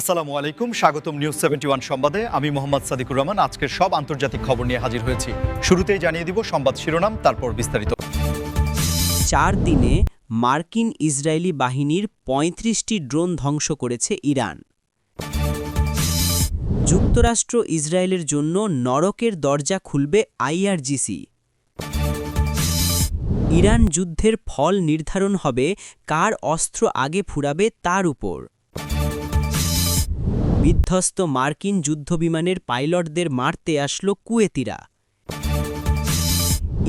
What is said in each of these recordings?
আসসালামু আলাইকুম, স্বাগতম নিউজ 71 সংবাদে। আমি মোহাম্মদ সাদিকুর রহমান। আজকের সব আন্তর্জাতিক খবর নিয়ে হাজির হয়েছি। শুরুতেই জানিয়ে দিব সংবাদ শিরোনাম, তারপর বিস্তারিত। 4 দিনে মার্কিন ইসরায়েলি বাহিনীর ৩৫টি ড্রোন ধ্বংস করেছে ইরান। যুক্তরাষ্ট্র ইসরায়েলের জন্য নরকের দরজা খুলবে আইআরজিসি। ইরান যুদ্ধের ফল নির্ধারণ হবে কার অস্ত্র আগে ফুরাবে তার উপর। বিধ্বস্ত মার্কিন যুদ্ধবিমানের পাইলটদের মারতে আসলো কুয়েতিরা।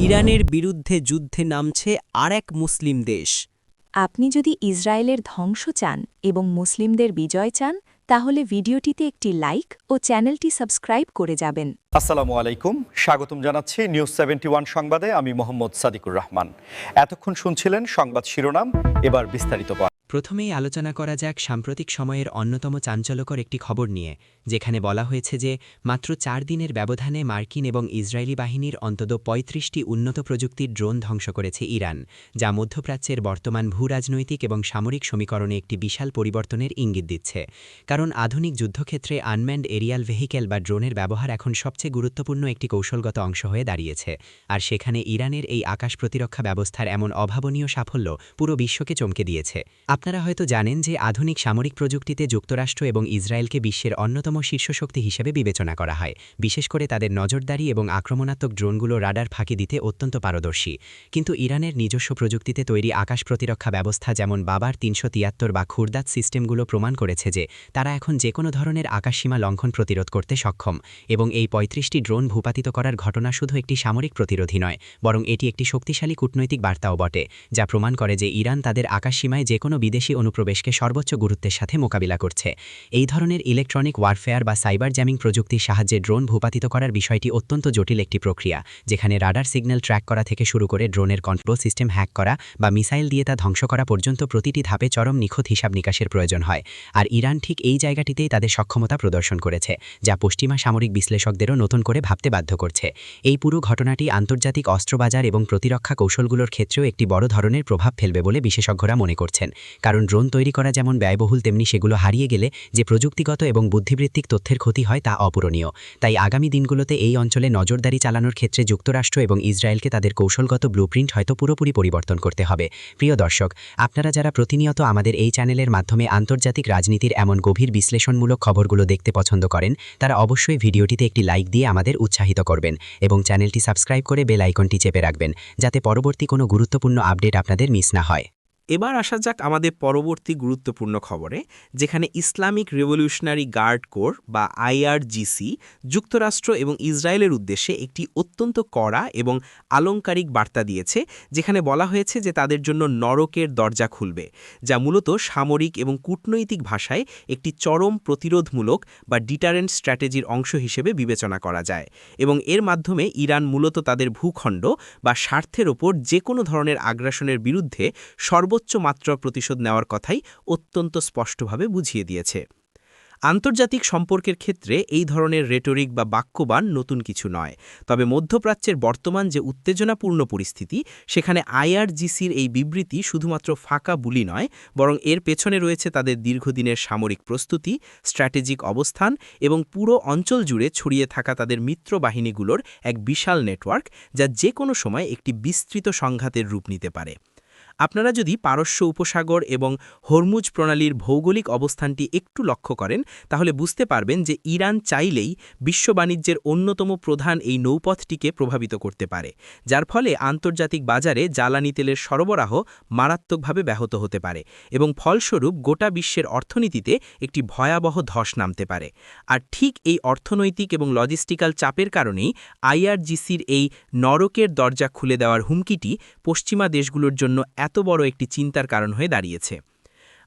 ইরানের বিরুদ্ধে যুদ্ধে নামছে আরেক মুসলিম দেশ। আপনি যদি ইসরায়েলের ধ্বংস চান এবং মুসলিমদের বিজয় চান, তাহলে ভিডিওটিতে একটি লাইক ও চ্যানেলটি সাবস্ক্রাইব করে যাবেন। আসসালামু আলাইকুম, স্বাগতম জানাচ্ছি নিউজ 71 সংবাদে। আমি মোহাম্মদ সাদিকুর রহমান। এতক্ষণ শুনছিলেন সংবাদ শিরোনাম, এবার বিস্তারিত। প্রথমেই আলোচনা করা যাক সাম্প্রতিক সময়ের অন্যতম চাঞ্চল্যকর একটি খবর নিয়ে, যেখানে বলা হয়েছে যে মাত্র 4 দিনের ব্যবধানে মার্কিন এবং ইসরায়েলি বাহিনীর অন্তত ৩৫টি উন্নত প্রযুক্তির ড্রোন ধ্বংস করেছে ইরান, যা মধ্যপ্রাচ্যের বর্তমান ভূরাজনৈতিক এবং সামরিক সমীকরণে একটি বিশাল পরিবর্তনের ইঙ্গিত দিচ্ছে। কারণ আধুনিক যুদ্ধক্ষেত্রে আনম্যান্ড এরিয়াল ভেহিকেল বা ড্রোনের ব্যবহার এখন সবচেয়ে গুরুত্বপূর্ণ একটি কৌশলগত অংশ হয়ে দাঁড়িয়েছে। আর সেখানে ইরানের এই আকাশ প্রতিরক্ষা ব্যবস্থার এমন অভাবনীয় সাফল্য পুরো বিশ্বকে চমকে দিয়েছে। আপনারা হয়তো জানেন যে আধুনিক সামরিক প্রযুক্তিতে যুক্তরাষ্ট্র এবং ইসরায়েলকে বিশ্বের অন্যতম শীর্ষশক্তি হিসেবে বিবেচনা করা হয়, বিশেষ করে তাদের নজরদারি এবং আক্রমণাত্মক ড্রোনগুলো রাডার ফাঁকি দিতে অত্যন্ত পারদর্শী। কিন্তু ইরানের নিজস্ব প্রযুক্তিতে তৈরি আকাশ প্রতিরক্ষা ব্যবস্থা যেমন বাবার ৩৭৩ বা খুরদাত সিস্টেমগুলো প্রমাণ করেছে যে তারা এখন যে কোনো ধরনের আকাশসীমা লঙ্ঘন প্রতিরোধ করতে সক্ষম। এবং এই ৩৫টি ড্রোন ভূপাতিত করার ঘটনা শুধু একটি সামরিক প্রতিরোধী নয়, বরং এটি একটি শক্তিশালী কূটনৈতিক বার্তাও বটে, যা প্রমাণ করে যে ইরান তাদের আকাশসীমায় যে কোনো বিদেশি অনুপ্রবেশকে সর্বোচ্চ গুরুত্বের সাথে মোকাবিলা করছে। এই ধরনের ইলেকট্রনিক ওয়ারফেয়ার বা সাইবার জ্যামিং প্রযুক্তির সাহায্যে ড্রোন ভূপাতিত করার বিষয়টি অত্যন্ত জটিল একটি প্রক্রিয়া, যেখানে রাডার সিগন্যাল ট্র্যাক করা থেকে শুরু করে ড্রোনের কন্ট্রোল সিস্টেম হ্যাক করা বা মিসাইল দিয়ে তা ধ্বংস করা পর্যন্ত প্রতিটি ধাপে চরম নিখুঁত হিসাব নিকাশের প্রয়োজন হয়। আর ইরান ঠিক এই জায়গাটিতেই তাদের সক্ষমতা প্রদর্শন করেছে, যা পশ্চিমা সামরিক বিশ্লেষকদেরও নতুন করে ভাবতে বাধ্য করছে। এই পুরো ঘটনাটি আন্তর্জাতিক অস্ত্রবাজার এবং প্রতিরক্ষা কৌশলগুলোর ক্ষেত্রেও একটি বড় ধরনের প্রভাব ফেলবে বলে বিশেষজ্ঞরা মনে করছেন। কারণ ড্রোন তৈরি করা যেমন ব্যয়বহুল, তেমনি সেগুলো হারিয়ে গেলে যে প্রযুক্তিগত এবং বুদ্ধিবৃত্তিক তথ্যের ক্ষতি হয় তা অপূরণীয়। তাই আগামী দিনগুলোতে এই অঞ্চলে নজরদারি চালানোর ক্ষেত্রে যুক্তরাষ্ট্র এবং ইসরায়েলকে তাদের কৌশলগত ব্লুপ্রিন্ট হয়তো পুরোপুরি পরিবর্তন করতে হবে। প্রিয় দর্শক, আপনারা যারা প্রতিনিয়ত আমাদের এই চ্যানেলের মাধ্যমে আন্তর্জাতিক রাজনীতির এমন গভীর বিশ্লেষণমূলক খবরগুলো দেখতে পছন্দ করেন, তারা অবশ্যই ভিডিওটিতে একটি লাইক দিয়ে আমাদের উৎসাহিত করবেন এবং চ্যানেলটি সাবস্ক্রাইব করে বেল আইকনটি চেপে রাখবেন, যাতে পরবর্তী কোনো গুরুত্বপূর্ণ আপডেট আপনাদের মিস না হয়। এবার আসা যাক আমাদের পরবর্তী গুরুত্বপূর্ণ খবরে, যেখানে ইসলামিক রেভলিউশনারি গার্ড কোর বা আইআরজিসি যুক্তরাষ্ট্র এবং ইসরায়েলের উদ্দেশ্যে একটি অত্যন্ত কড়া এবং আলংকারিক বার্তা দিয়েছে, যেখানে বলা হয়েছে যে তাদের জন্য নরকের দরজা খুলবে, যা মূলত সামরিক এবং কূটনৈতিক ভাষায় একটি চরম প্রতিরোধমূলক বা ডিটারেন্ট স্ট্র্যাটেজির অংশ হিসেবে বিবেচনা করা যায়। এবং এর মাধ্যমে ইরান মূলত তাদের ভূখণ্ড বা স্বার্থের ওপর যে কোনো ধরনের আগ্রাসনের বিরুদ্ধে সর্বোচ্চ মাত্রা প্রতিশোধ নেওয়ার কথাই অত্যন্ত স্পষ্টভাবে বুঝিয়ে দিয়েছে। আন্তর্জাতিক সম্পর্কের ক্ষেত্রে এই ধরনের রেটরিক বা বাক্যবান নতুন কিছু নয়, তবে মধ্যপ্রাচ্যের বর্তমান যে উত্তেজনাপূর্ণ পরিস্থিতি, সেখানে আইআরজিসির এই বিবৃতি শুধুমাত্র ফাঁকা বুলি নয়, বরং এর পেছনে রয়েছে তাদের দীর্ঘদিনের সামরিক প্রস্তুতি, স্ট্র্যাটেজিক অবস্থান এবং পুরো অঞ্চল জুড়ে ছড়িয়ে থাকা তাদের মিত্র বাহিনীগুলোর এক বিশাল নেটওয়ার্ক, যা যে কোনো সময় একটি বিস্তৃত সংঘাতের রূপ নিতে পারে। আপনারা যদি পারস্য উপসাগর এবং হরমুজ প্রণালীর ভৌগোলিক অবস্থানটি একটু লক্ষ্য করেন, তাহলে বুঝতে পারবেন যে ইরান চাইলেই বিশ্ব বাণিজ্যের অন্যতম প্রধান এই নৌপথটিকে প্রভাবিত করতে পারে, যার ফলে আন্তর্জাতিক বাজারে জ্বালানি তেলের সরবরাহ মারাত্মকভাবে ব্যাহত হতে পারে এবং ফলস্বরূপ গোটা বিশ্বের অর্থনীতিতে একটি ভয়াবহ ধস নামতে পারে। আর ঠিক এই অর্থনৈতিক এবং লজিস্টিক্যাল চাপের কারণেই আইআরজিসির এই নরকের দরজা খুলে দেওয়ার হুমকিটি পশ্চিমা দেশগুলোর জন্য এত বড় একটি চিন্তার কারণ হয়ে দাঁড়িয়েছে।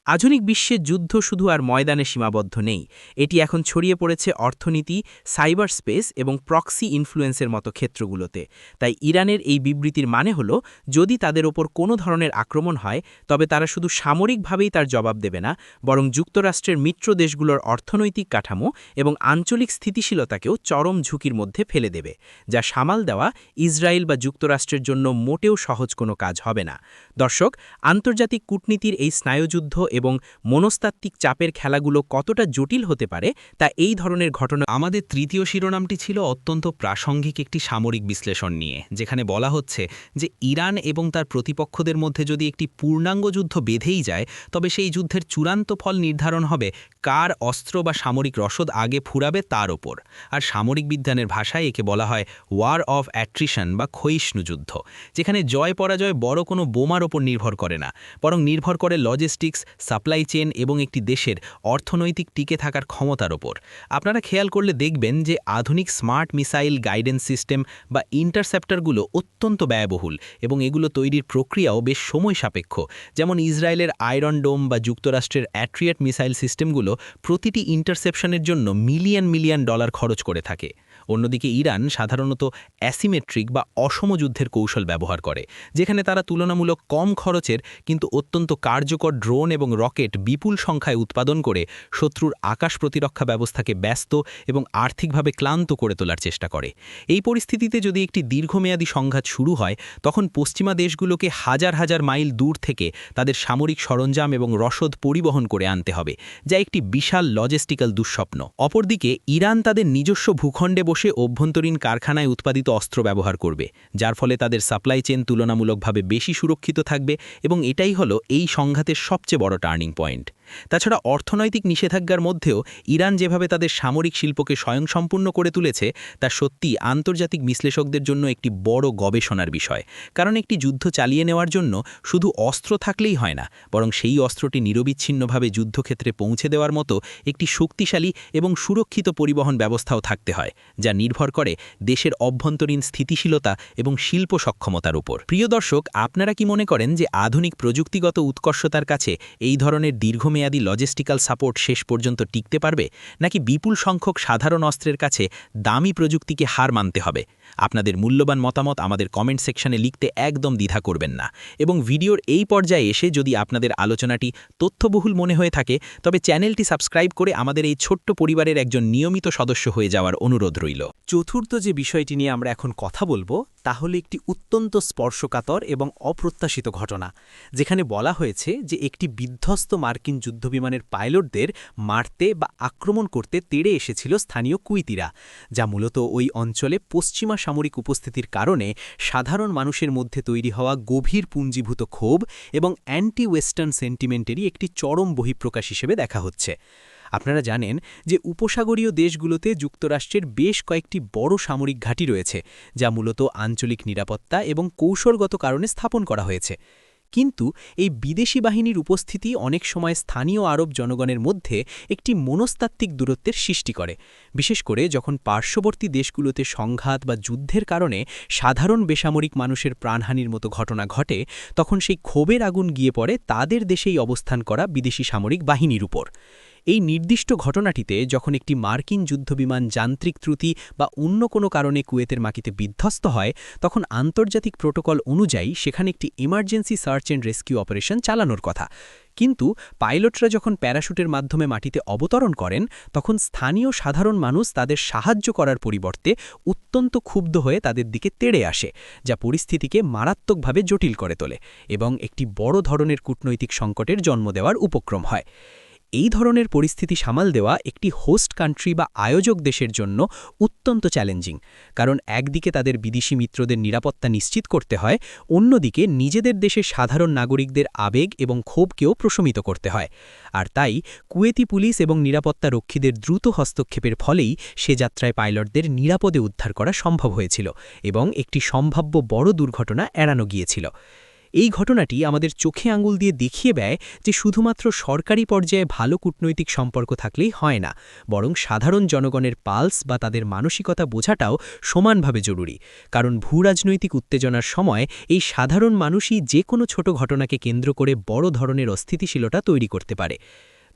আধুনিক বিশ্বের যুদ্ধ শুধু আর ময়দানে সীমাবদ্ধ নেই, এটি এখন ছড়িয়ে পড়েছে অর্থনীতি, সাইবার স্পেস এবং প্রক্সি ইনফ্লুয়েন্সের মতো ক্ষেত্রগুলোতে। তাই ইরানের এই বিবৃতির মানে হল, যদি তাদের ওপর কোনো ধরনের আক্রমণ হয়, তবে তারা শুধু সামরিকভাবেই তার জবাব দেবে না, বরং যুক্তরাষ্ট্রের মিত্র দেশগুলোর অর্থনৈতিক কাঠামো এবং আঞ্চলিক স্থিতিশীলতাকেও চরম ঝুঁকির মধ্যে ফেলে দেবে, যা সামাল দেওয়া ইসরায়েল বা যুক্তরাষ্ট্রের জন্য মোটেও সহজ কোনো কাজ হবে না। দর্শক, আন্তর্জাতিক কূটনীতির এই স্নায়ুযুদ্ধ এবং মনস্তাত্ত্বিক চাপের খেলাগুলো কতটা জটিল হতে পারে তা এই ধরনের ঘটনা। আমাদের তৃতীয় শিরোনামটি ছিল অত্যন্ত প্রাসঙ্গিক একটি সামরিক বিশ্লেষণ নিয়ে, যেখানে বলা হচ্ছে যে ইরান এবং তার প্রতিপক্ষদের মধ্যে যদি একটি পূর্ণাঙ্গ যুদ্ধ বেঁধেই যায়, তবে সেই যুদ্ধের চূড়ান্ত ফল নির্ধারণ হবে কার অস্ত্র বা সামরিক রসদ আগে ফুরাবে তার ওপর। আর সামরিক বিজ্ঞানের ভাষায় একে বলা হয় ওয়ার অফ অ্যাট্রিশন বা ক্ষয়িষ্ণু যুদ্ধ, যেখানে জয় পরাজয় বড় কোনো বোমার ওপর নির্ভর করে না, বরং নির্ভর করে লজিস্টিক্স, সাপ্লাই চেন এবং একটি দেশের অর্থনৈতিক টিকে থাকার ক্ষমতার ওপর। আপনারা খেয়াল করলে দেখবেন যে আধুনিক স্মার্ট মিসাইল গাইডেন্স সিস্টেম বা ইন্টারসেপ্টরগুলো অত্যন্ত ব্যয়বহুল এবং এগুলো তৈরির প্রক্রিয়াও বেশ সময় সাপেক্ষ। যেমন ইসরায়েলের আয়রন ডোম বা যুক্তরাষ্ট্রের অ্যাট্রিয়েট মিসাইল সিস্টেমগুলো প্রতিটি ইন্টারসেপশনের জন্য মিলিয়ন মিলিয়ন ডলার খরচ করে থাকে। অন্যদিকে ইরান সাধারণত অ্যাসিমেট্রিক বা অসম যুদ্ধের কৌশল ব্যবহার করে, যেখানে তারা তুলনামূলক কম খরচের কিন্তু অত্যন্ত কার্যকর ড্রোন এবং রকেট বিপুল সংখ্যায় উৎপাদন করে শত্রুর আকাশ প্রতিরক্ষা ব্যবস্থাকে ব্যস্ত এবং আর্থিকভাবে ক্লান্ত করে তোলার চেষ্টা করে। এই পরিস্থিতিতে যদি একটি দীর্ঘমেয়াদী সংঘাত শুরু হয়, তখন পশ্চিমা দেশগুলোকে হাজার হাজার মাইল দূর থেকে তাদের সামরিক সরঞ্জাম এবং রসদ পরিবহন করে আনতে হবে, যা একটি বিশাল লজিস্টিক্যাল দুঃস্বপ্ন। অপরদিকে ইরান তাদের নিজস্ব ভূখণ্ডে বসে অভ্যন্তরীণ কারখানায় উৎপাদিত অস্ত্র ব্যবহার করবে, যার ফলে তাদের সাপ্লাই চেন তুলনামূলকভাবে বেশি সুরক্ষিত থাকবে এবং এটাই হলো এই সংঘাতের সবচেয়ে বড় টার্নিং পয়েন্ট। তাছাড়া অর্থনৈতিক নিষেধাজ্ঞার মধ্যেও ইরান যেভাবে তাদের সামরিক শিল্পকে স্বয়ংসম্পূর্ণ করে তুলেছে, তা সত্যি আন্তর্জাতিক বিশ্লেষকদের জন্য একটি বড় গবেষণার বিষয়। কারণ একটি যুদ্ধ চালিয়ে নেওয়ার জন্য শুধু অস্ত্র থাকলেই হয় না, বরং সেই অস্ত্রটি নিরবিচ্ছিন্নভাবে যুদ্ধক্ষেত্রে পৌঁছে দেওয়ার মতো একটি শক্তিশালী এবং সুরক্ষিত পরিবহন ব্যবস্থাও থাকতে হয়, যা নির্ভর করে দেশের অভ্যন্তরীণ স্থিতিশীলতা এবং শিল্প সক্ষমতার উপর। প্রিয় দর্শক, আপনারা কি মনে করেন যে আধুনিক প্রযুক্তিগত উৎকর্ষতার কাছে এই ধরনের দীর্ঘমেয়াদী লজিস্টিক্যাল সাপোর্ট শেষ পর্যন্ত টিকতে পারবে, নাকি বিপুল সংখ্যক সাধারণ অস্ত্রের কাছে দামি প্রযুক্তিকে হার মানতে হবে? আপনাদের মূল্যবান মতামত আমাদের কমেন্ট সেকশনে লিখতে একদম দ্বিধা করবেন না। এবং ভিডিওর এই পর্যায়ে এসে যদি আপনাদের আলোচনাটি তথ্যবহুল মনে হয়ে থাকে, তবে চ্যানেলটি সাবস্ক্রাইব করে আমাদের এই ছোট্ট পরিবারের একজন নিয়মিত সদস্য হয়ে যাওয়ার অনুরোধ রইল। চতুর্থ যে বিষয়টি নিয়ে আমরা এখন কথা বলবো, তা হলো একটি অত্যন্ত স্পর্শকাতর এবং অপ্রত্যাশিত ঘটনা, যেখানে বলা হয়েছে যে একটি বিধ্বস্ত মার্কিন যুদ্ধবিমানের পাইলটদের মারতে বা আক্রমণ করতে তেড়ে এসেছিল স্থানীয় কুইতিরা, যা মূলত ওই অঞ্চলে পশ্চিমা সামরিক উপস্থিতির কারণে সাধারণ মানুষের মধ্যে তৈরি হওয়া গভীর পুঞ্জীভূত ক্ষোভ এবং অ্যান্টি ওয়েস্টার্ন সেন্টিমেন্টেরই একটি চরম বহিঃপ্রকাশ হিসেবে দেখা হচ্ছে। আপনারা জানেন যে উপসাগরীয় দেশগুলোতে যুক্তরাষ্ট্রের বেশ কয়েকটি বড় সামরিক ঘাঁটি রয়েছে, যা মূলত আঞ্চলিক নিরাপত্তা এবং কৌশলগত কারণে স্থাপন করা হয়েছে। কিন্তু এই বিদেশি বাহিনীর উপস্থিতি অনেক সময় স্থানীয় আরব জনগণের মধ্যে একটি মনস্তাত্ত্বিক দূরত্বের সৃষ্টি করে, বিশেষ করে যখন পার্শ্ববর্তী দেশগুলোতে সংঘাত বা যুদ্ধের কারণে সাধারণ বেসামরিক মানুষের প্রাণহানির মতো ঘটনা ঘটে। তখন সেই ক্ষোভের আগুন গিয়ে পড়ে তাদের দেশেই অবস্থান করা বিদেশি সামরিক বাহিনীর উপর। এই নির্দিষ্ট ঘটনাটিতে যখন একটি মার্কিন যুদ্ধবিমান যান্ত্রিক ত্রুটি বা অন্য কোনো কারণে কুয়েতের মাটিতে বিধ্বস্ত হয়, তখন আন্তর্জাতিক প্রোটোকল অনুযায়ী সেখানে একটি emergency search and rescue operation চালানোর কথা। কিন্তু পাইলটরা যখন প্যারাশুটের মাধ্যমে মাটিতে অবতরণ করেন, তখন স্থানীয় সাধারণ মানুষ তাদের সাহায্য করার পরিবর্তে অত্যন্ত ক্ষুব্ধ হয়ে তাদের দিকে তেড়ে আসে, যা পরিস্থিতিকে মারাত্মকভাবে জটিল করে তোলে এবং একটি বড় ধরনের কূটনৈতিক সংকটের জন্ম দেওয়ার উপক্রম হয়। এই ধরনের পরিস্থিতি সামাল দেওয়া একটি হোস্ট কান্ট্রি বা আয়োজক দেশের জন্য অত্যন্ত চ্যালেঞ্জিং, কারণ একদিকে তাদের বিদেশি মিত্রদের নিরাপত্তা নিশ্চিত করতে হয়, অন্যদিকে নিজেদের দেশের সাধারণ নাগরিকদের আবেগ এবং ক্ষোভকেও প্রশমিত করতে হয়। আর তাই কুয়েতি পুলিশ এবং নিরাপত্তা রক্ষীদের দ্রুত হস্তক্ষেপের ফলেই সে যাত্রায় পাইলটদের নিরাপদে উদ্ধার করা সম্ভব হয়েছিল এবং একটি সম্ভাব্য বড় দুর্ঘটনা এড়ানো গিয়েছিল। এই ঘটনাটি আমাদের চোখে আঙুল দিয়ে দেখিয়ে দেয় যে শুধুমাত্র সরকারি পর্যায়ে ভালো কূটনৈতিক সম্পর্ক থাকলেই হয় না, বরং সাধারণ জনগণের পালস বা তাদের মানসিকতা বোঝাটাও সমানভাবে জরুরি। কারণ ভূরাজনৈতিক উত্তেজনার সময় এই সাধারণ মানুষই যে কোনো ছোট ঘটনাকে কেন্দ্র করে বড় ধরনের অস্থিতিশীলতা তৈরি করতে পারে।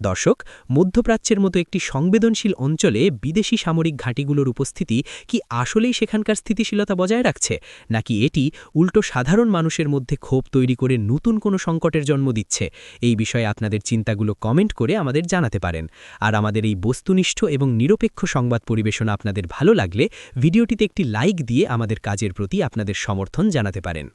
দর্শক, মধ্যপ্রাচ্যের মতো একটি সংবেদনশীল অঞ্চলে বিদেশি সামরিক ঘাঁটিগুলোর উপস্থিতি কি আসলেই সেখানকার স্থিতিশীলতা বজায় রাখছে, নাকি এটি উল্টো সাধারণ মানুষের মধ্যে ক্ষোভ তৈরি করে নতুন কোনো সংকটের জন্ম দিচ্ছে? এই বিষয়ে আপনাদের চিন্তাগুলো কমেন্ট করে আমাদের জানাতে পারেন। আর আমাদের এই বস্তুনিষ্ঠ এবং নিরপেক্ষ সংবাদ পরিবেশনা আপনাদের ভালো লাগলে ভিডিওটিতে একটি লাইক দিয়ে আমাদের কাজের প্রতি আপনাদের সমর্থন জানাতে পারেন।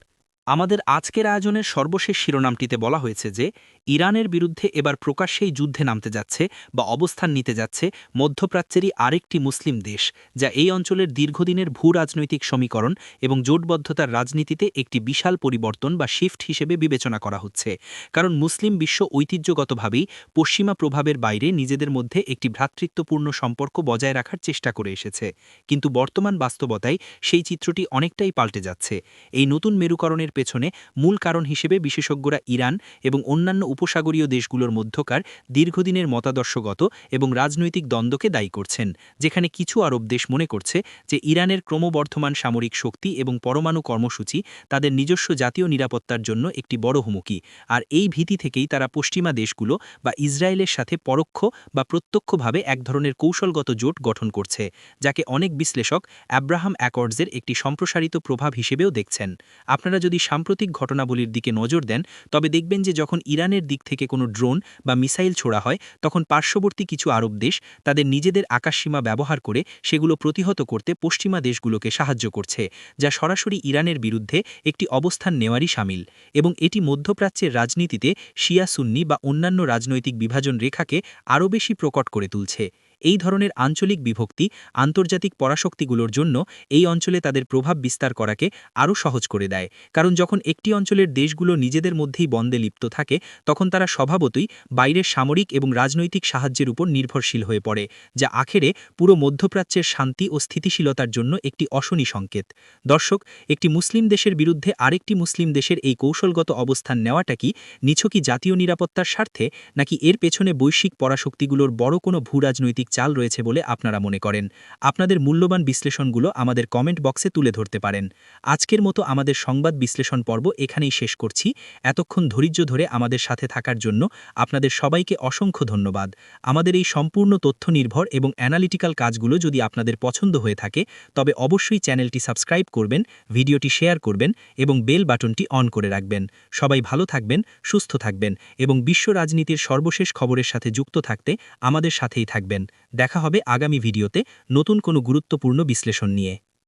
আমাদের আজকের আয়োজনের সর্বশেষ শিরোনামটিতে বলা হয়েছে যে ইরানের বিরুদ্ধে এবার প্রকাশ্যেই যুদ্ধে নামতে যাচ্ছে বা অবস্থান নিতে যাচ্ছে মধ্যপ্রাচ্যেরই আরেকটি মুসলিম দেশ, যা এই অঞ্চলের দীর্ঘদিনের ভূ রাজনৈতিক সমীকরণ এবং জোটবদ্ধতার রাজনীতিতে একটি বিশাল পরিবর্তন বা শিফট হিসেবে বিবেচনা করা হচ্ছে। কারণ মুসলিম বিশ্ব ঐতিহ্যগতভাবেই পশ্চিমা প্রভাবের বাইরে নিজেদের মধ্যে একটি ভ্রাতৃত্বপূর্ণ সম্পর্ক বজায় রাখার চেষ্টা করে এসেছে, কিন্তু বর্তমান বাস্তবতায় সেই চিত্রটি অনেকটাই পাল্টে যাচ্ছে। এই নতুন মেরুকরণের পেছনে মূল কারণ হিসেবে বিশেষজ্ঞরা ইরান এবং অন্যান্য উপসাগরীয় দেশগুলোর মধ্যকার দীর্ঘদিনের মতাদর্শগত এবং রাজনৈতিক দ্বন্দ্বকে দায়ী করছেন, যেখানে কিছু আরব দেশ মনে করছে যে ইরানের ক্রমবর্ধমান সামরিক শক্তি এবং পরমাণু কর্মসূচি তাদের নিজস্ব জাতীয় নিরাপত্তার জন্য একটি বড় হুমকি, আর এই ভীতি থেকেই তারা পশ্চিমা দেশগুলো বা ইসরায়েলের সাথে পরোক্ষ বা প্রত্যক্ষভাবে এক ধরনের কৌশলগত জোট গঠন করছে, যাকে অনেক বিশ্লেষক অ্যাব্রাহাম অ্যাকর্ডসের একটি সম্প্রসারিত প্রভাব হিসেবেও দেখছেন। আপনারা যদি সাম্প্রতিক ঘটনাবলীর দিকে নজর দেন, তবে দেখবেন যে যখন ইরানের দিক থেকে কোনো ড্রোন বা মিসাইল ছোড়া হয়, তখন পার্শ্ববর্তী কিছু আরব দেশ তাদের নিজেদের আকাশসীমা ব্যবহার করে সেগুলো প্রতিহত করতে পশ্চিমা দেশগুলোকে সাহায্য করছে, যা সরাসরি ইরানের বিরুদ্ধে একটি অবস্থান নেওয়ারই শামিল। এবং এটি মধ্যপ্রাচ্যের রাজনীতিতে শিয়া সুন্নি বা অন্যান্য রাজনৈতিক বিভাজন রেখাকে আরও বেশি প্রকট করে তুলছে। এই ধরনের আঞ্চলিক বিভক্তি আন্তর্জাতিক পরাশক্তিগুলোর জন্য এই অঞ্চলে তাদের প্রভাব বিস্তার করাকে আরও সহজ করে দেয়, কারণ যখন একটি অঞ্চলের দেশগুলো নিজেদের মধ্যেই দ্বন্দ্বে লিপ্ত থাকে, তখন তারা স্বভাবতই বাইরের সামরিক এবং রাজনৈতিক সাহায্যের উপর নির্ভরশীল হয়ে পড়ে, যা আখেরে পুরো মধ্যপ্রাচ্যের শান্তি ও স্থিতিশীলতার জন্য একটি অশনি সংকেত। দর্শক, একটি মুসলিম দেশের বিরুদ্ধে আরেকটি মুসলিম দেশের এই কৌশলগত অবস্থান নেওয়াটা কি নিছকই জাতীয় নিরাপত্তার স্বার্থে, নাকি এর পেছনে বৈশ্বিক পরাশক্তিগুলোর বড় কোনো ভূরাজনৈতিক চাল রয়েছে বলে আপনারা মনে করেন? আপনাদের মূল্যবান বিশ্লেষণগুলো আমাদের কমেন্ট বক্সে তুলে ধরতে পারেন। আজকের মতো আমাদের সংবাদ বিশ্লেষণ পর্ব এখানেই শেষ করছি। এতক্ষণ ধৈর্য ধরে আমাদের সাথে থাকার জন্য আপনাদের সবাইকে অসংখ্য ধন্যবাদ। আমাদের এই সম্পূর্ণ তথ্য নির্ভর এবং অ্যানালিটিক্যাল কাজগুলো যদি আপনাদের পছন্দ হয়ে থাকে, তবে অবশ্যই চ্যানেলটি সাবস্ক্রাইব করবেন, ভিডিওটি শেয়ার করবেন এবং বেল বাটনটি অন করে রাখবেন। সবাই ভালো থাকবেন, সুস্থ থাকবেন এবং বিশ্ব রাজনীতির সর্বশেষ খবরের সাথে যুক্ত থাকতে আমাদের সাথেই থাকবেন। দেখা হবে আগামী ভিডিওতে নতুন কোনো গুরুত্বপূর্ণ বিশ্লেষণ নিয়ে।